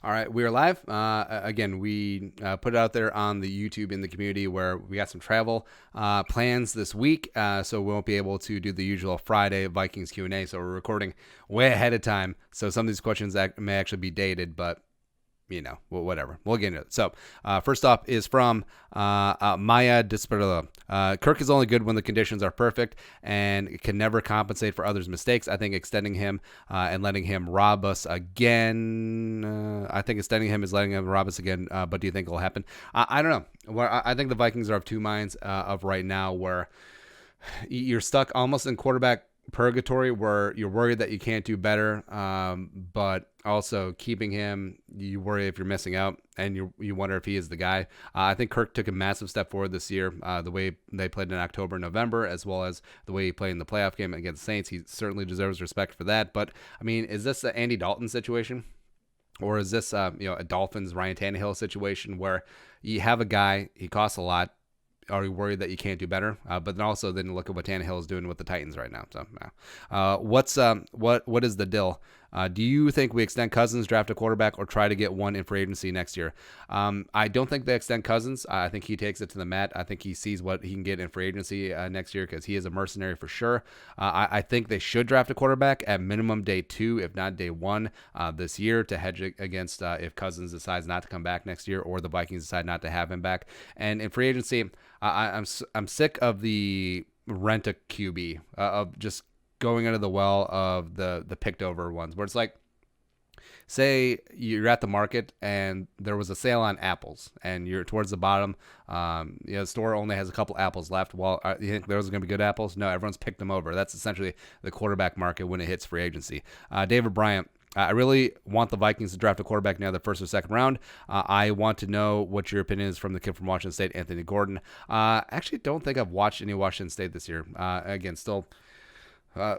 All right, we are live. Again, we put it out there on the YouTube in the community where we got some travel plans this week, so we won't be able to do the usual Friday Vikings Q&A. So we're recording way ahead of time. So some of these questions may actually be dated, but whatever. We'll get into it. So first off is from Maya Desperado. Kirk is only good when the conditions are perfect and can never compensate for others' mistakes. I think extending him and letting him rob us again. I think extending him is letting him rob us again. But do you think it'll happen? I don't know. I think the Vikings are of two minds of right now, where you're stuck almost in quarterback purgatory, where you're worried that you can't do better, but also keeping him, you worry if you're missing out, and you wonder if he is the guy. I think Kirk took a massive step forward this year, the way they played in October and November, as well as the way he played in the playoff game against the Saints. He certainly deserves respect for that. But I mean, is this the Andy Dalton situation? Or is this a Dolphins Ryan Tannehill situation where you have a guy, he costs a lot, are you worried that you can't do better? But then look at what Tannehill is doing with the Titans right now. So, what is the deal? Do you think we extend Cousins, draft a quarterback, or try to get one in free agency next year? I don't think they extend Cousins. I think he takes it to the mat. I think he sees what he can get in free agency next year, because he is a mercenary for sure. I think they should draft a quarterback at minimum day 2, if not day 1, this year, to hedge against if Cousins decides not to come back next year, or the Vikings decide not to have him back. And in free agency, I'm sick of the rent a QB, of just going into the well of the picked over ones, where it's like, say you're at the market and there was a sale on apples and you're towards the bottom. The store only has a couple apples left. Well, you think those are going to be good apples? No, everyone's picked them over. That's essentially the quarterback market when it hits free agency. David Bryant. I really want the Vikings to draft a quarterback now, the first or second round. I want to know what your opinion is from the kid from Washington State, Anthony Gordon. Actually don't think I've watched any Washington State this year. Again, still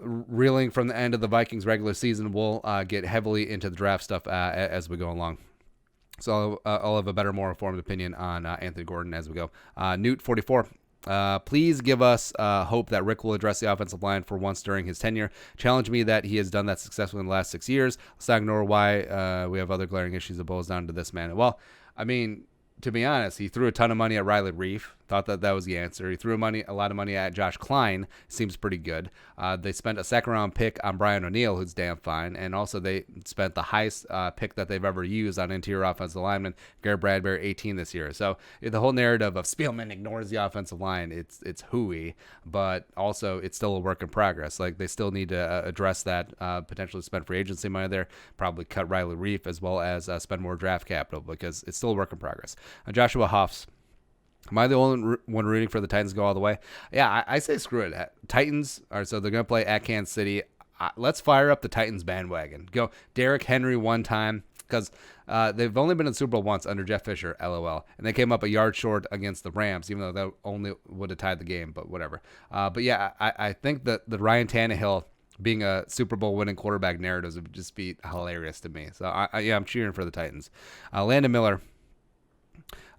reeling from the end of the Vikings regular season. We'll get heavily into the draft stuff as we go along. So I'll have a better, more informed opinion on Anthony Gordon as we go. Newt 44. Please give us hope that Rick will address the offensive line for once during his tenure. Challenge me that he has done that successfully in the last 6 years. Let's not ignore why we have other glaring issues that boils down to this man. Well, I mean, to be honest, he threw a ton of money at Riley Reif. Thought that was the answer. He threw a lot of money at Josh Klein. Seems pretty good. They spent a second-round pick on Brian O'Neill, who's damn fine. And also they spent the highest pick that they've ever used on interior offensive lineman, Garrett Bradbury, 18 this year. So the whole narrative of Spielman ignores the offensive line, it's hooey. But also it's still a work in progress. Like, they still need to address that, potentially spend free agency money there, probably cut Riley Reif, as well as spend more draft capital, because it's still a work in progress. Joshua Hoffs. Am I the only one rooting for the Titans to go all the way? Yeah, I say screw it. Titans, so they're going to play at Kansas City. Let's fire up the Titans bandwagon. Go Derrick Henry one time, because they've only been in the Super Bowl once under Jeff Fisher, LOL. And they came up a yard short against the Rams, even though that only would have tied the game, but whatever. But yeah, I think that the Ryan Tannehill being a Super Bowl winning quarterback narratives would just be hilarious to me. So I'm cheering for the Titans. Landon Miller.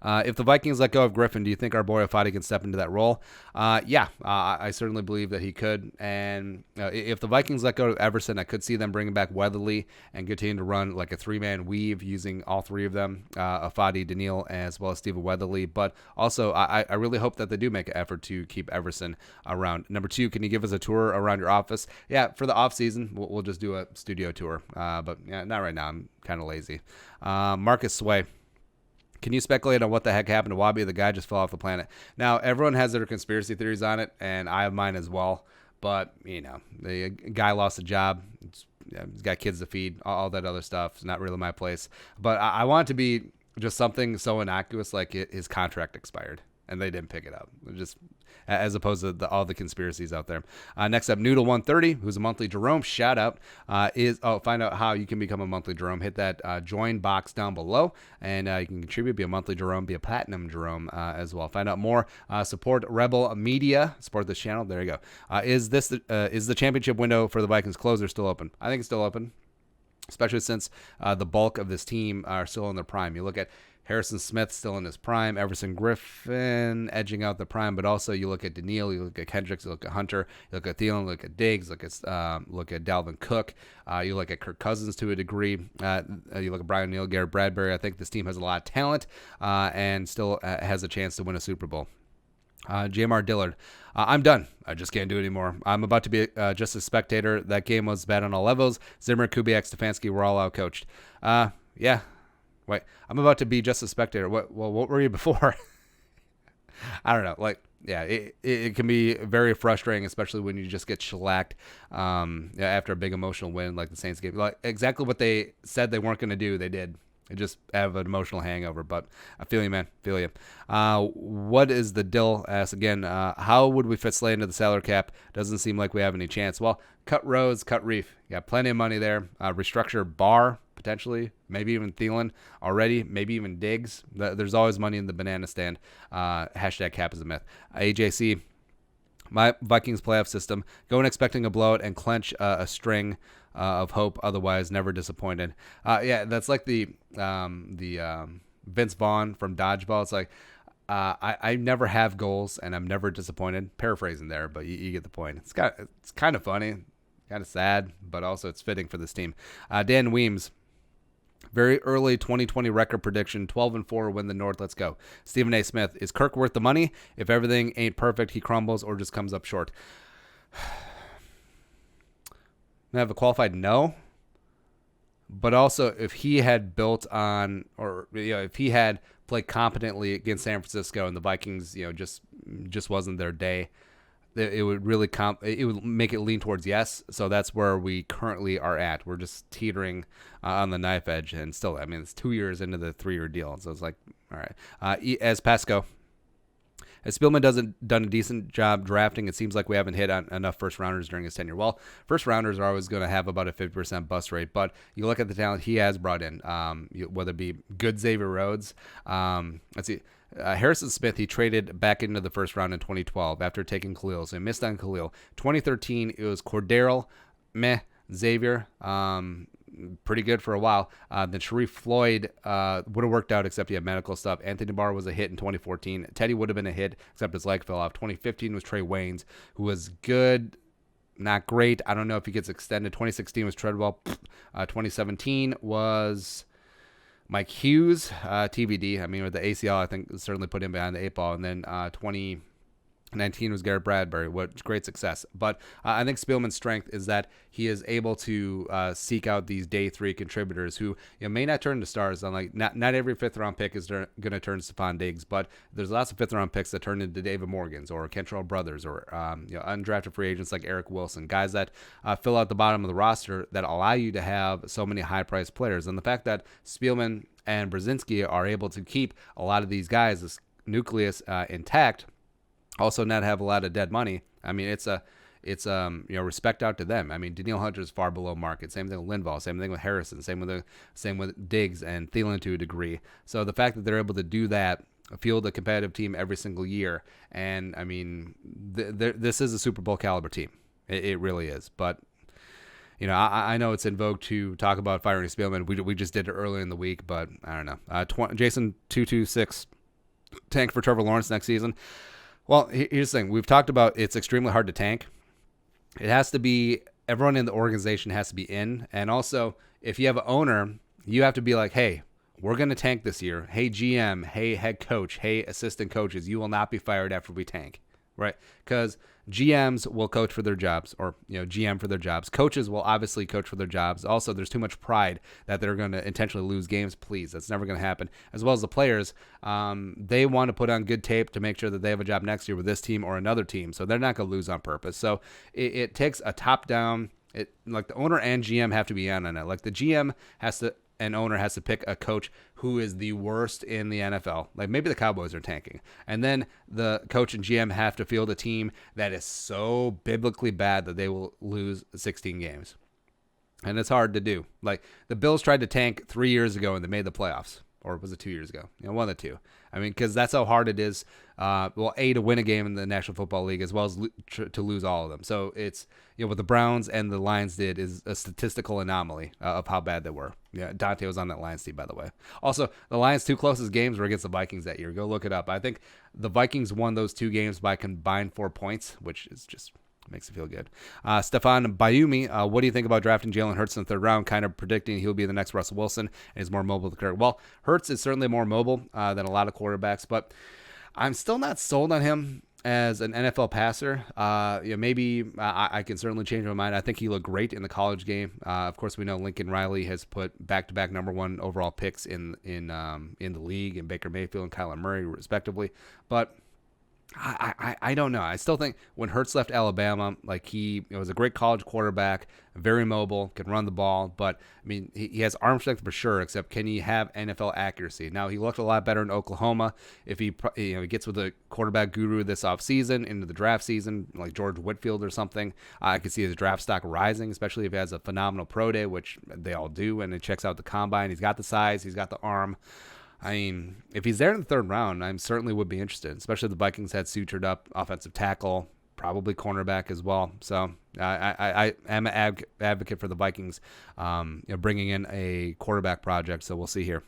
If the Vikings let go of Griffin, do you think our boy Afadi can step into that role? I certainly believe that he could. And if the Vikings let go of Everson, I could see them bringing back Weatherly and continue to run like a 3-man weave using all 3 of them, Afadi, Daniil, as well as Stephen Weatherly. But also, I really hope that they do make an effort to keep Everson around. Number 2, can you give us a tour around your office? Yeah, for the offseason, we'll just do a studio tour. But yeah, not right now. I'm kind of lazy. Marcus Sway. Can you speculate on what the heck happened to Wabi? The guy just fell off the planet. Now, everyone has their conspiracy theories on it, and I have mine as well. But, the guy lost a job. He's got kids to feed, all that other stuff. It's not really my place. But I want it to be just something so innocuous, like his contract expired, and they didn't pick it up. Just as opposed to all the conspiracies out there. Next up, Noodle130, who's a monthly Jerome. Shout out. Find out how you can become a monthly Jerome. Hit that join box down below, and you can contribute, be a monthly Jerome, be a platinum Jerome as well. Find out more. Support Rebel Media. Support this channel. There you go. Is the championship window for the Vikings closer still open? I think it's still open, especially since the bulk of this team are still in their prime. You look at Harrison Smith still in his prime. Everson Griffin edging out the prime, but also you look at Daniil, you look at Kendricks, you look at Hunter, you look at Thielen, look at Diggs, look at Delvin Cook, you look at Kirk Cousins to a degree. You look at Brian O'Neill, Garrett Bradbury. I think this team has a lot of talent and still has a chance to win a Super Bowl. Jamar Dillard, I'm done. I just can't do it anymore. I'm about to be just a spectator. That game was bad on all levels. Zimmer, Kubiak, Stefanski were all outcoached. Yeah. Wait, I'm about to be just a spectator. What were you before? I don't know. It can be very frustrating, especially when you just get shellacked after a big emotional win like the Saints game. Like exactly what they said they weren't going to do, they did. They just have an emotional hangover. But I feel you, man. Feel you. What is the deal? Asks again, how would we fit Slay into the salary cap? Doesn't seem like we have any chance. Well, cut Rhodes, cut Reef. You got plenty of money there. Restructure Barr, potentially. Maybe even Thielen already. Maybe even Diggs. There's always money in the banana stand. Hashtag cap is a myth. AJC. My Vikings playoff system. Going expecting a blowout and clench a string of hope. Otherwise, never disappointed. Yeah, that's like the Vince Vaughn from Dodgeball. It's like I never have goals and I'm never disappointed. Paraphrasing there, but you get the point. It's kind of funny, kind of sad, but also it's fitting for this team. Dan Weems. Very early 2020 record prediction, 12-4, win the North. Let's go. Stephen A. Smith, is Kirk worth the money? If everything ain't perfect, he crumbles or just comes up short. I have a qualified no. But also, if he had built on, or if he had played competently against San Francisco and the Vikings, just wasn't their day, it would really it would make it lean towards yes. So that's where we currently are at. We're just teetering on the knife edge, and still, I mean, it's 2 years into the 3-year deal, so it's like, all right. As Pasco, as Spielman done a decent job drafting, it seems like we haven't hit on enough first rounders during his tenure. Well, first rounders are always going to have about a 50% bust rate, but you look at the talent he has brought in, whether it be good Xavier Rhodes. Let's see. Harrison Smith, he traded back into the first round in 2012 after taking Khalil, so he missed on Khalil. 2013, it was Cordero, Xavier, pretty good for a while. Then Sharif Floyd would have worked out, except he had medical stuff. Anthony Barr was a hit in 2014. Teddy would have been a hit, except his leg fell off. 2015 was Trey Waynes, who was good, not great. I don't know if he gets extended. 2016 was Treadwell. 2017 was Mike Hughes, TBD. I mean, with the ACL, I think certainly put him behind the 8 ball. And then 2019 was Garrett Bradbury. What great success. But I think Spielman's strength is that he is able to seek out these day 3 contributors who may not turn to stars. Like not every 5th-round pick is going to turn to Stephon Diggs, but there's lots of 5th-round picks that turn into David Morgans or Kentrell Brothers or undrafted free agents like Eric Wilson, guys that fill out the bottom of the roster that allow you to have so many high-priced players. And the fact that Spielman and Brzezinski are able to keep a lot of these guys, this nucleus intact, also not have a lot of dead money. I mean, it's respect out to them. I mean, Danielle Hunter is far below market. Same thing with Linval. Same thing with Harrison. Same with Diggs and Thielen to a degree. So the fact that they're able to do that, field a competitive team every single year, and I mean, this is a Super Bowl caliber team. It really is. But I know it's in vogue to talk about firing Spielman. We just did it earlier in the week, but I don't know. Jason 226 tank for Trevor Lawrence next season. Well, here's the thing. We've talked about it's extremely hard to tank. It has to be, everyone in the organization has to be in. And also, if you have an owner, you have to be like, hey, we're going to tank this year. Hey, GM. Hey, head coach. Hey, assistant coaches. You will not be fired after we tank. Right? Because GMs will coach for their jobs, or GM for their jobs. Coaches will obviously coach for their jobs. Also, there's too much pride that they're going to intentionally lose games. Please, that's never going to happen. As well as the players, they want to put on good tape to make sure that they have a job next year with this team or another team. So they're not going to lose on purpose. So it takes a top-down. Like the owner and GM have to be in on it. Like the GM and owner has to pick a coach who is the worst in the NFL. Like maybe the Cowboys are tanking. And then the coach and GM have to field a team that is so biblically bad that they will lose 16 games. And it's hard to do. Like the Bills tried to tank 3 years ago and they made the playoffs. Or was it 2 years ago? One of the two. I mean, because that's how hard it is. To win a game in the National Football League as well as to lose all of them. So it's, what the Browns and the Lions did is a statistical anomaly of how bad they were. Yeah, Dante was on that Lions team, by the way. Also, the Lions' 2 closest games were against the Vikings that year. Go look it up. I think the Vikings won those 2 games by combined 4 points, which is just makes it feel good. Stefan Bayumi, what do you think about drafting Jalen Hurts in the 3rd round, kind of predicting he'll be the next Russell Wilson and is more mobile than Kirk? Well, Hurts is certainly more mobile than a lot of quarterbacks, but I'm still not sold on him as an NFL passer. Maybe I can certainly change my mind. I think he looked great in the college game. Of course, we know Lincoln Riley has put back-to-back number 1 overall picks in the league, and Baker Mayfield and Kyler Murray, respectively. But I don't know. I still think when Hurts left Alabama, like he was a great college quarterback, very mobile, can run the ball, but I mean he has arm strength for sure. Except can he have NFL accuracy? Now he looked a lot better in Oklahoma. If he gets with a quarterback guru this offseason into the draft season, like George Whitfield or something, I could see his draft stock rising, especially if he has a phenomenal pro day, which they all do, and it checks out the combine. He's got the size, he's got the arm. I mean, if he's there in the 3rd round, I certainly would be interested, especially if the Vikings had sutured up offensive tackle, probably cornerback as well. So I am an advocate for the Vikings bringing in a quarterback project, so we'll see here.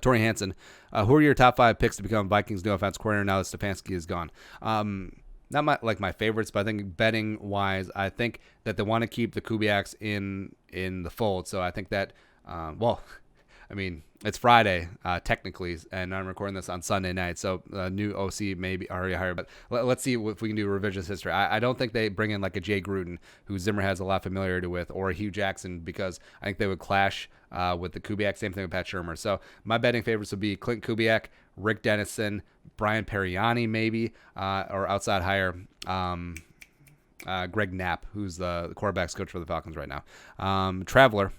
Tori Hansen, who are your top 5 picks to become Vikings new offense coordinator now that Stefanski is gone? Not my favorites, but I think betting wise, I think that they want to keep the Kubiaks in the fold. So I think that, it's Friday, technically, and I'm recording this on Sunday night, so new OC may be already hired, but let's see if we can do revisionist history. I don't think they bring in like a Jay Gruden, who Zimmer has a lot of familiarity with, or a Hugh Jackson, because I think they would clash with the Kubiak. Same thing with Pat Shurmur. So my betting favorites would be Clint Kubiak, Rick Dennison, Brian Periani maybe, or outside hire, Greg Knapp, who's the quarterback's coach for the Falcons right now. Traveler.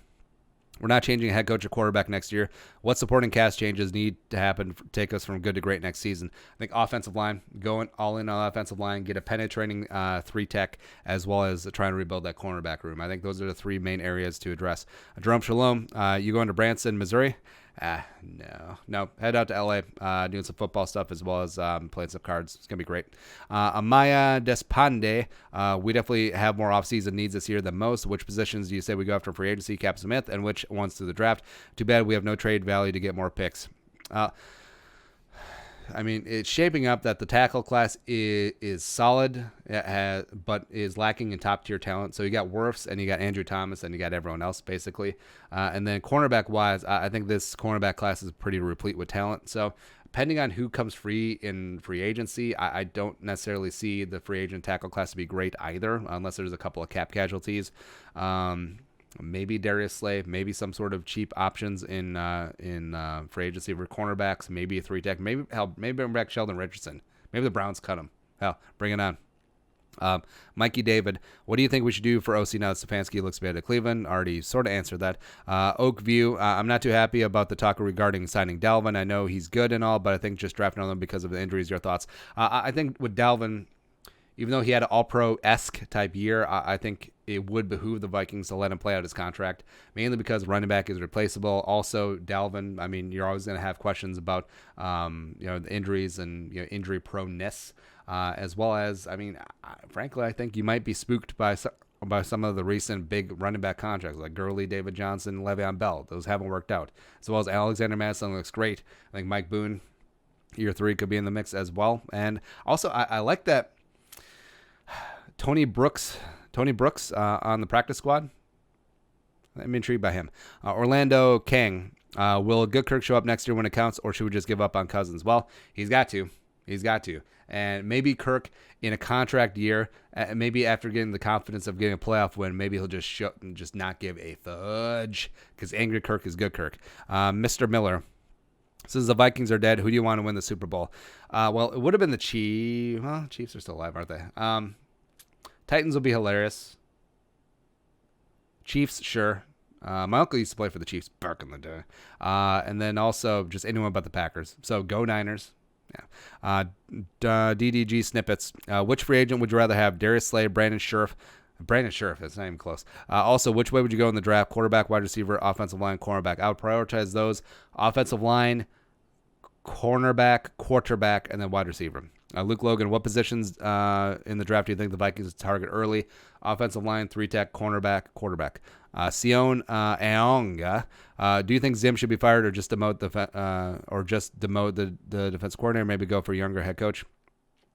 We're not changing a head coach or quarterback next year. What supporting cast changes need to happen to take us from good to great next season? I think offensive line, going all in on offensive line, get a penetrating 3-tech, as well as trying to rebuild that cornerback room. I think those are the 3 main areas to address. Jerome Shalom, you going to Branson, Missouri? No. Head out to LA, doing some football stuff as well as playing some cards. It's gonna be great. Amaya Despande, we definitely have more offseason needs this year than most. Which positions do you say we go after free agency, Cap Smith, and which ones through the draft? Too bad we have no trade value to get more picks. It's shaping up that the tackle class is solid, but is lacking in top-tier talent. So you got Wirfs, and you got Andrew Thomas, and you got everyone else, basically. And then cornerback-wise, I think this cornerback class is pretty replete with talent. So depending on who comes free in free agency, I don't necessarily see the free agent tackle class to be great either, unless there's a couple of cap casualties. Maybe Darius Slay, maybe some sort of cheap options in free agency for cornerbacks, maybe a 3-tech, maybe bring back Sheldon Richardson. Maybe the Browns cut him. Hell, bring it on. Mikey David, what do you think we should do for OC now that Stefanski looks bad at Cleveland? Already sort of answered that. Oakview, I'm not too happy about the talk regarding signing Delvin. I know he's good and all, but I think just drafting on him because of the injuries. Your thoughts? I think with Delvin, even though he had an all-pro-esque type year, I think it would behoove the Vikings to let him play out his contract, mainly because running back is replaceable. Also, Dalvin, you're always going to have questions about, the injuries and injury proneness, as well as, frankly, I think you might be spooked by some of the recent big running back contracts like Gurley, David Johnson, Le'Veon Bell. Those haven't worked out. As well as Alexander Madison looks great. I think Mike Boone, year 3, could be in the mix as well. And also, I like that Tony Brooks on the practice squad. I'm intrigued by him. Orlando Kang, will Good Kirk show up next year when it counts, or should we just give up on Cousins? Well, he's got to. And maybe Kirk in a contract year, maybe after getting the confidence of getting a playoff win, maybe he'll just not give a fudge, because angry Kirk is good Kirk. Mr. Miller, since the Vikings are dead, who do you want to win the Super Bowl? Well, it would have been the Chiefs. Well, Chiefs are still alive, aren't they? Titans will be hilarious. Chiefs, sure. My uncle used to play for the Chiefs back in the day. And then also just anyone but the Packers. So go Niners. Yeah. DDG snippets. Which free agent would you rather have? Darius Slay, Brandon Scherf. Brandon Scherf, that's not even close. Also, which way would you go in the draft? Quarterback, wide receiver, offensive line, cornerback. I would prioritize those. Offensive line, cornerback, quarterback, and then wide receiver. Luke Logan, what positions in the draft do you think the Vikings target early? Offensive line, 3-tech, cornerback, quarterback. Sion Aonga, do you think Zim should be fired or just demote the defense coordinator? Maybe go for a younger head coach.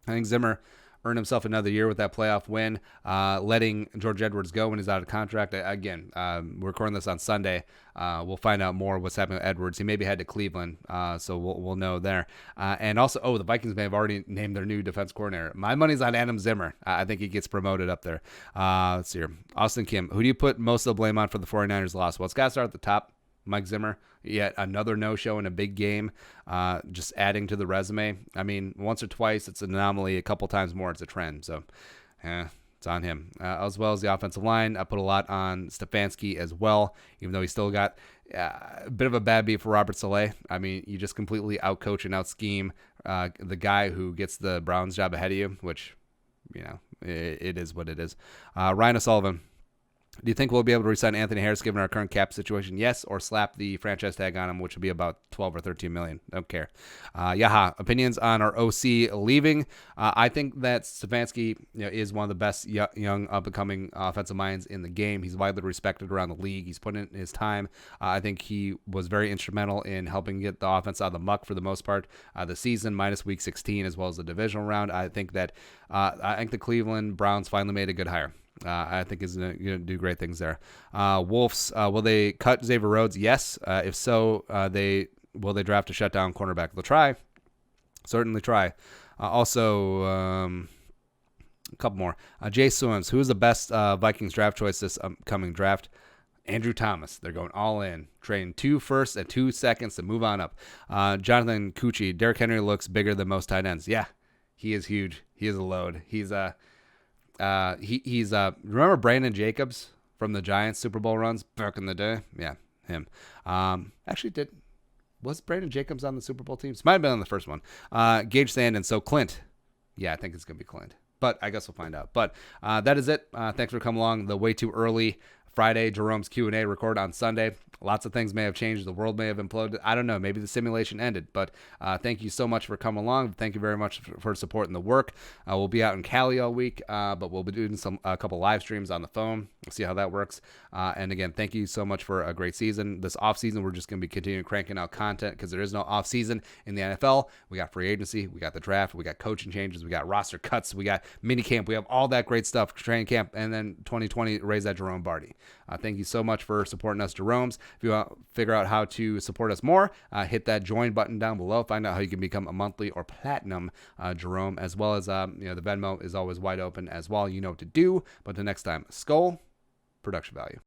I think Zimmer earned himself another year with that playoff win, letting George Edwards go when he's out of contract. Again, we're recording this on Sunday. We'll find out more what's happening with Edwards. He maybe head to Cleveland, so we'll know there. And also, the Vikings may have already named their new defense coordinator. My money's on Adam Zimmer. I think he gets promoted up there. Let's see here. Austin Kim, who do you put most of the blame on for the 49ers loss? Well, it's got to start at the top. Mike Zimmer, yet another no-show in a big game, just adding to the resume. I mean, once or twice, it's an anomaly. A couple times more, it's a trend. So, it's on him. As well as the offensive line, I put a lot on Stefanski as well, even though he still got a bit of a bad beat for Robert Saleh. I mean, you just completely outcoach and out-scheme the guy who gets the Browns job ahead of you, which, it is what it is. Ryan O'Sullivan. Do you think we'll be able to resign Anthony Harris given our current cap situation? Yes, or slap the franchise tag on him, which would be about 12 or 13 million. Don't care. Yaha, opinions on our OC leaving. I think that Stefanski is one of the best young up-and-coming offensive minds in the game. He's widely respected around the league. He's put in his time. I think he was very instrumental in helping get the offense out of the muck for the most part the season, minus week 16, as well as the divisional round. I think that the Cleveland Browns finally made a good hire. I think is going to do great things there. Wolves, will they cut Xavier Rhodes? Yes. If so, will they draft a shutdown cornerback? They'll try. Certainly try. Also, a couple more. Jay Swims, who is the best Vikings draft choice this upcoming draft? Andrew Thomas. They're going all in. Trading 2 firsts and 2 seconds to move on up. Jonathan Cucci, Derrick Henry looks bigger than most tight ends. Yeah, he is huge. He is a load. He's remember Brandon Jacobs from the Giants Super Bowl runs back in the day? Yeah, him. Was Brandon Jacobs on the Super Bowl teams? Might have been on the first one. Gage Sandin. So Clint. Yeah, I think it's going to be Clint. But I guess we'll find out. But that is it. Thanks for coming along the way too early Friday Jerome's Q&A record on Sunday. Lots of things may have changed. The world may have imploded. I don't know. Maybe the simulation ended. But thank you so much for coming along. Thank you very much for supporting the work. We'll be out in Cali all week, but we'll be doing a couple live streams on the phone. We'll see how that works. And again, thank you so much for a great season. This offseason, we're just going to be continuing cranking out content because there is no offseason in the NFL. We got free agency. We got the draft. We got coaching changes. We got roster cuts. We got mini camp. We have all that great stuff, training camp, and then 2020, raise that Jerome Barty. Thank you so much for supporting us, Jeromes. If you want to figure out how to support us more, hit that join button down below. Find out how you can become a monthly or platinum Jerome, as well as the Venmo is always wide open as well. You know what to do. But the next time, Skull, production value.